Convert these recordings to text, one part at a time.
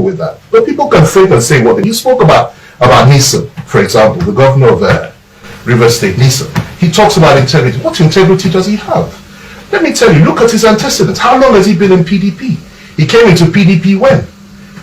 quibble with that. But people can think and say what you spoke about Nisan, for example, the governor of Rivers State, Nisan. He talks about integrity. What integrity does he have? Let me tell you, look at his antecedents. How long has he been in PDP? He came into PDP when?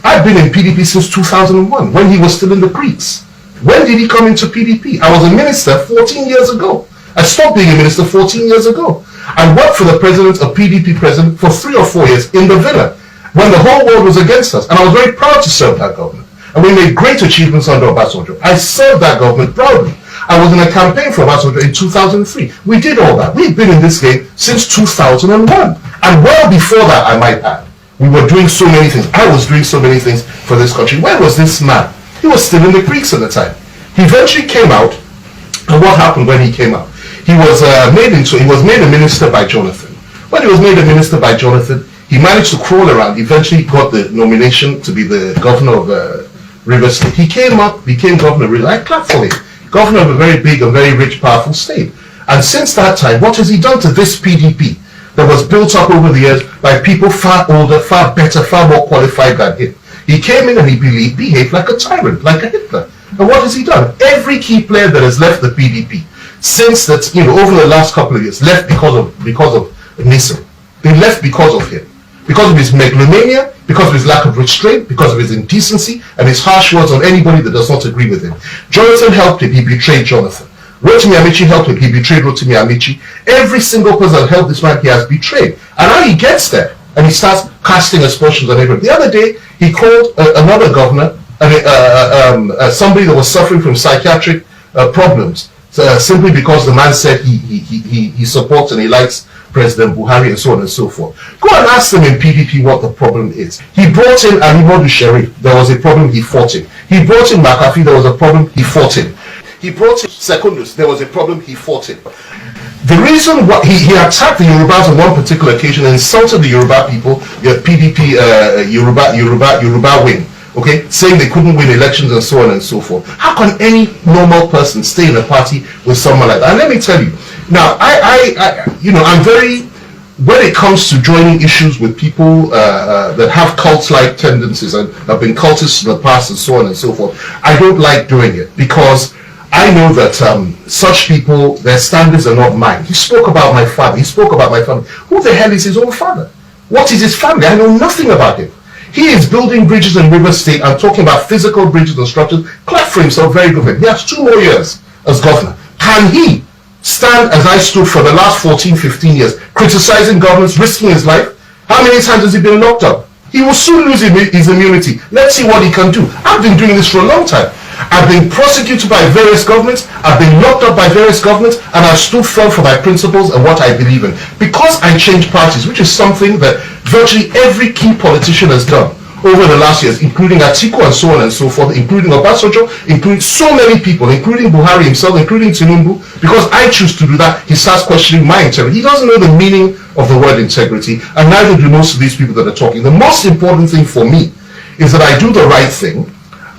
I've been in PDP since 2001, when he was still in the creeks. When did he come into PDP? I was a minister 14 years ago. I stopped being a minister 14 years ago. I worked for the president, a PDP president, for 3 or 4 years in the villa, when the whole world was against us. And I was very proud to serve that government. And we made great achievements under Obasanjo. I served that government proudly. I was in a campaign for Obasanjo in 2003. We did all that. We've been in this game since 2001. And well before that, I might add. We were doing so many things. I was doing so many things for this country. Where was this man? He was still in the creeks at the time. He eventually came out. And what happened when he came out? He was made a minister by Jonathan. When he was made a minister by Jonathan, he managed to crawl around. Eventually got the nomination to be the governor of Rivers State. He came up, became governor of Rivers. I clapped for him. Governor of a very big and very rich, powerful state. And since that time, what has he done to this PDP that was built up over the years by people far older, far better, far more qualified than him? He came in and he behaved like a tyrant, like a Hitler. And what has he done? Every key player that has left the PDP since that, over the last couple of years, left because of Nisan. They left because of him. Because of his megalomania, because of his lack of restraint, because of his indecency, and his harsh words on anybody that does not agree with him. Jonathan helped him, he betrayed Jonathan. Rotimi Amici helped him, he betrayed Rotimi Amici. Every single person that helped this man, he has betrayed. And now he gets there, and he starts casting aspersions on everybody. The other day, he called another governor, somebody that was suffering from psychiatric problems, simply because the man said he supports and he likes President Buhari and so on and so forth. Go and ask them in PDP what the problem is. He brought in Alimadu Sherif, there was a problem, he fought him. He brought in McAfee, there was a problem, he fought him. He brought in Secondus, there was a problem, he fought him. The reason why he attacked the Yorubas on one particular occasion and insulted the Yoruba people, the PDP Yoruba wing, okay, saying they couldn't win elections and so on and so forth. How can any normal person stay in a party with someone like that? And let me tell you, now, I'm very, when it comes to joining issues with people that have cult-like tendencies and have been cultists in the past and so on and so forth, I don't like doing it because I know that such people, their standards are not mine. He spoke about my father. He spoke about my family. Who the hell is his own father? What is his family? I know nothing about him. He is building bridges in Rivers State. I'm talking about physical bridges and structures. Clap for himself, very good. He has 2 more years as governor. Can he stand as I stood for the last 14, 15 years, criticizing governments, risking his life? How many times has he been locked up? He will soon lose his immunity. Let's see what he can do. I've been doing this for a long time. I've been prosecuted by various governments, I've been locked up by various governments, and I've stood firm for my principles and what I believe in. Because I changed parties, which is something that virtually every key politician has done over the last years, including Atiku and so on and so forth, including Obasanjo, including so many people, including Buhari himself, including Tinubu. Because I choose to do that, he starts questioning my integrity. He doesn't know the meaning of the word integrity, and neither do most of these people that are talking. The most important thing for me is that I do the right thing,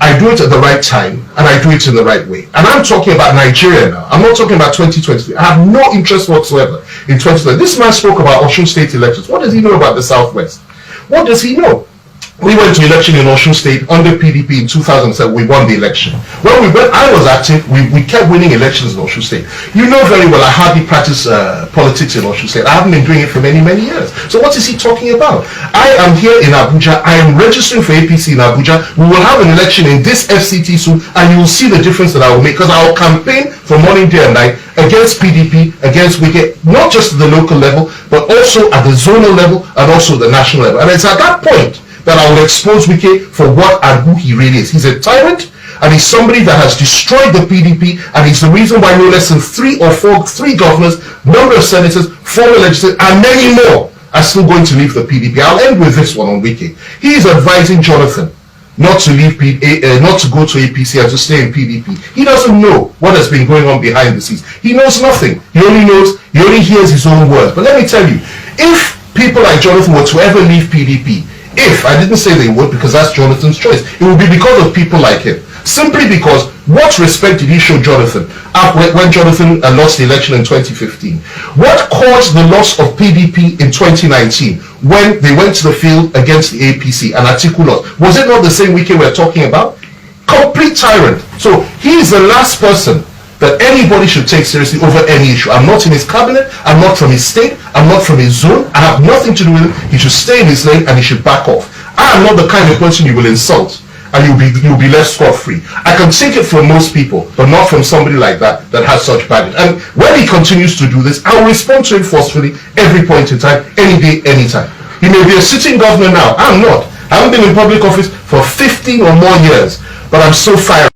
I do it at the right time, and I do it in the right way. And I'm talking about Nigeria now. I'm not talking about 2023. I have no interest whatsoever in 2023. This man spoke about Osun State elections. What does he know about the Southwest? What does he know? We went to election in Osun State under PDP in 2007. We won the election. When I was active, we kept winning elections in Osun State. You know very well I hardly practice politics in Osun State. I haven't been doing it for many, many years. So what is he talking about? I am here in Abuja. I am registering for APC in Abuja. We will have an election in this FCT soon, and you will see the difference that I will make, because I will campaign for morning, day and night against PDP, against Wike, not just at the local level, but also at the zonal level and also the national level. And it's at that point that I will expose Wike for what and who he really is. He's a tyrant, and he's somebody that has destroyed the PDP, and he's the reason why no less than 3 governors, number of senators, former legislators, and many more are still going to leave the PDP. I'll end with this one on Wike. He is advising Jonathan not to leave, not to go to APC and to stay in PDP. He doesn't know what has been going on behind the scenes. He knows nothing. He only hears his own words. But let me tell you, if people like Jonathan were to ever leave PDP, I didn't say they would, because that's Jonathan's choice, it would be because of people like him. simply because what respect did he show Jonathan when Jonathan lost the election in 2015? What caused the loss of PDP in 2019 when they went to the field against the APC and Atiku lost? Was it not the same weekend we're talking about? Complete tyrant. So he is the last person that anybody should take seriously over any issue. I'm not in his cabinet, I'm not from his state, I'm not from his zone, I have nothing to do with it. He should stay in his lane and he should back off. I am not the kind of person you will insult and you'll be left scot-free. I can take it from most people, but not from somebody like that has such baggage. And when he continues to do this, I will respond to him forcefully every point in time, any day, anytime. He may be a sitting governor now, I'm not. I haven't been in public office for 15 or more years, but I'm so fired.